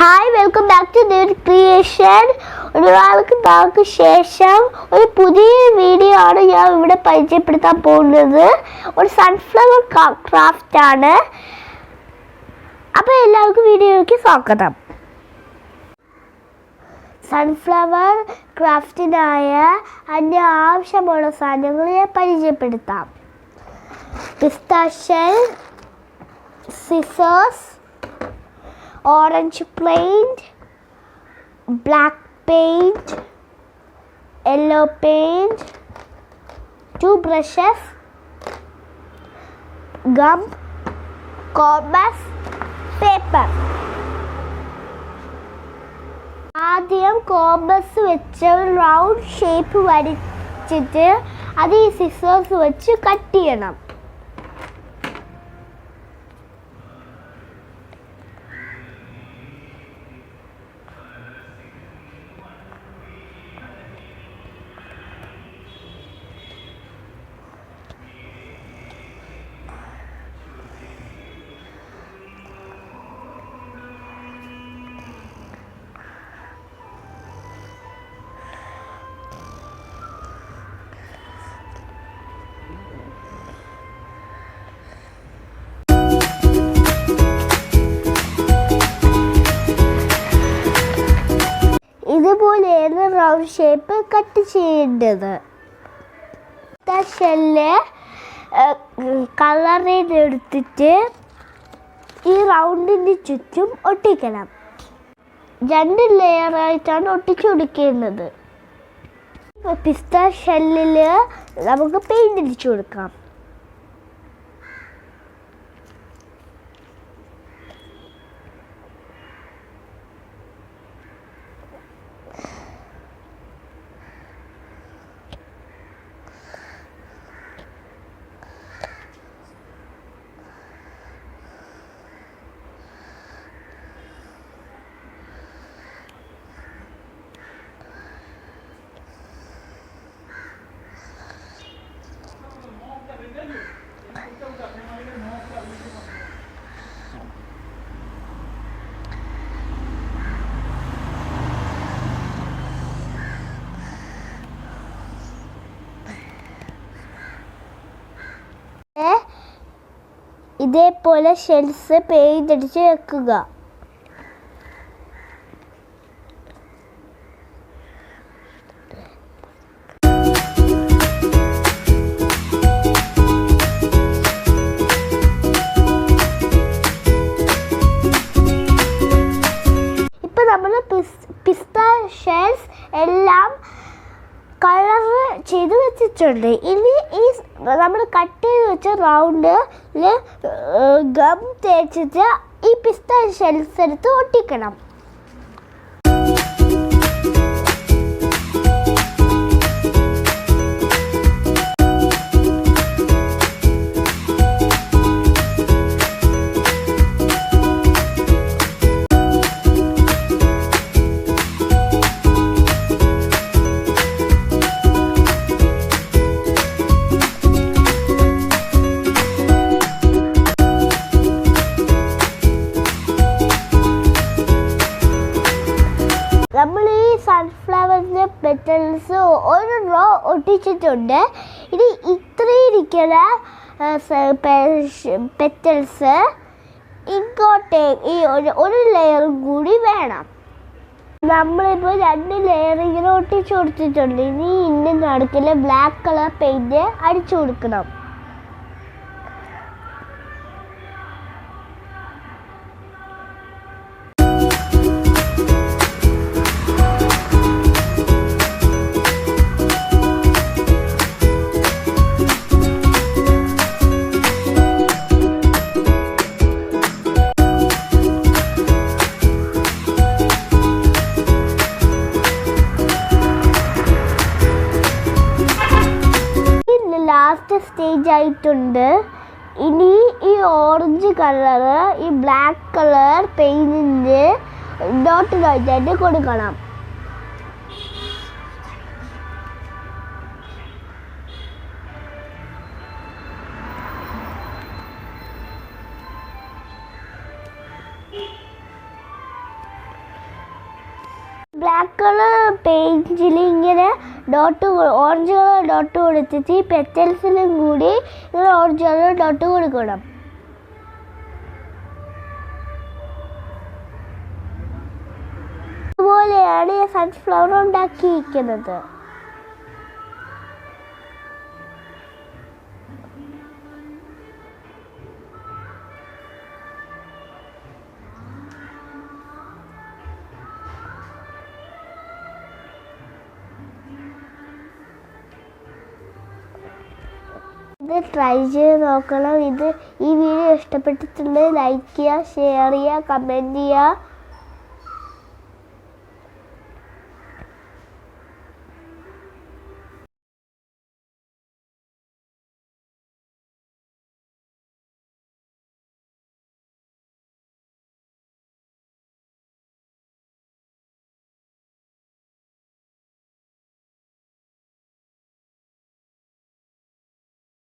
Hi, welcome back to new creation. ഒരാൾക്ക് ശേഷം ഒരു പുതിയ വീഡിയോ ആണ് ഞാൻ ഇവിടെ പരിചയപ്പെടുത്താൻ പോകുന്നത്. ഒരു സൺഫ്ലവർ ക്രാഫ്റ്റ് ആണ്. അപ്പോൾ എല്ലാവർക്കും വീഡിയോയ്ക്ക് സ്വാഗതം. സൺഫ്ലവർ ക്രാഫ്റ്റിനായ അതിൻ്റെ ആവശ്യമുള്ള സാധനങ്ങൾ ഞാൻ പരിചയപ്പെടുത്താം. പിസ്താഷ്യൽ, scissors, orange paint, black paint, yellow paint, 2 brushes, gum, compass, paper. ആദ്യം കോമ്പസ് വെച്ച് റൗണ്ട് ഷേപ്പ് വരച്ചിട്ട് അത് ഈ സിസേഴ്സ് വെച്ച് കട്ട് ചെയ്യണം. ഇതുപോലെയാണ് റൗണ്ട് ഷേപ്പ് കട്ട് ചെയ്യേണ്ടത്. ഷെല്ല് കളർ ചെയ്തെടുത്തിട്ട് ഈ റൗണ്ടിന് ചുറ്റും ഒട്ടിക്കണം. 2 ലെയറായിട്ടാണ് ഒട്ടിച്ചു കൊടുക്കേണ്ടത്. പിസ്ത ഷെല്ലിൽ നമുക്ക് പെയിന്റ് അടിച്ചു കൊടുക്കാം. ഇതേപോലെ ഷെൽസ് പെയിന്റ് അടിച്ച് വെക്കുക. ഇപ്പൊ നമ്മൾ പിസ്ത ഷെൽസ് എല്ലാം കളർ ചെയ്ത് വെച്ചിട്ടുണ്ട്. ഇനി ഈ നമ്മൾ കട്ട് ചെയ്ത് വെച്ച റൗണ്ടിൽ ഗം തേച്ചിട്ട് ഈ പിസ്ത ഷെൽസ് എടുത്ത് ഒട്ടിക്കണം. നമ്മൾ ഈ സൺഫ്ലവറിൻ്റെ പെറ്റൽസ് ഒരു റോ ഒട്ടിച്ചിട്ടുണ്ട്. ഇനി ഇത്രയിരിക്കുന്ന പെറ്റൽസ് ഇങ്ങോട്ടേ ഈ ഒരു ലെയറും കൂടി വേണം. നമ്മളിപ്പോൾ 2 ലെയർ ഇങ്ങനെ ഒട്ടിച്ചു കൊടുത്തിട്ടുണ്ട്. ഇനി ഇതിൻ്റെ നടുക്കിൽ ബ്ലാക്ക് കളർ പെയിൻറ്റ് അടിച്ചു കൊടുക്കണം. ലാസ്റ്റ് സ്റ്റേജ് ആയിട്ടുണ്ട്. ഇനി ഈ ഓറഞ്ച് കളർ ഈ ബ്ലാക്ക് കളർ പെയിൻറ്റിൻ്റെ ഡോട്ടിനായിട്ട് കൊടുക്കണം. ബ്ലാക്ക് കളർ പെയിൻറ്റിൽ ഇങ്ങനെ ഡോട്ട് ഓറഞ്ച് കളർ ഡോട്ട് കൊടുത്തിട്ട് ഈ പെറ്റൽസിലും കൂടി ഇങ്ങനെ ഓറഞ്ച് കളർ ഡോട്ട് കൊടുക്കണം. ഇതുപോലെയാണ് ഈ സൺഫ്ലവർ ഉണ്ടാക്കിയിരിക്കുന്നത്. ഇത് ട്രൈ ചെയ്ത് നോക്കണം. ഈ വീഡിയോ ഇഷ്ടപ്പെട്ടിട്ടുണ്ടെങ്കിൽ ലൈക്ക് ചെയ്യുക, ഷെയർ ചെയ്യുക, കമൻറ്റ് ചെയ്യുക.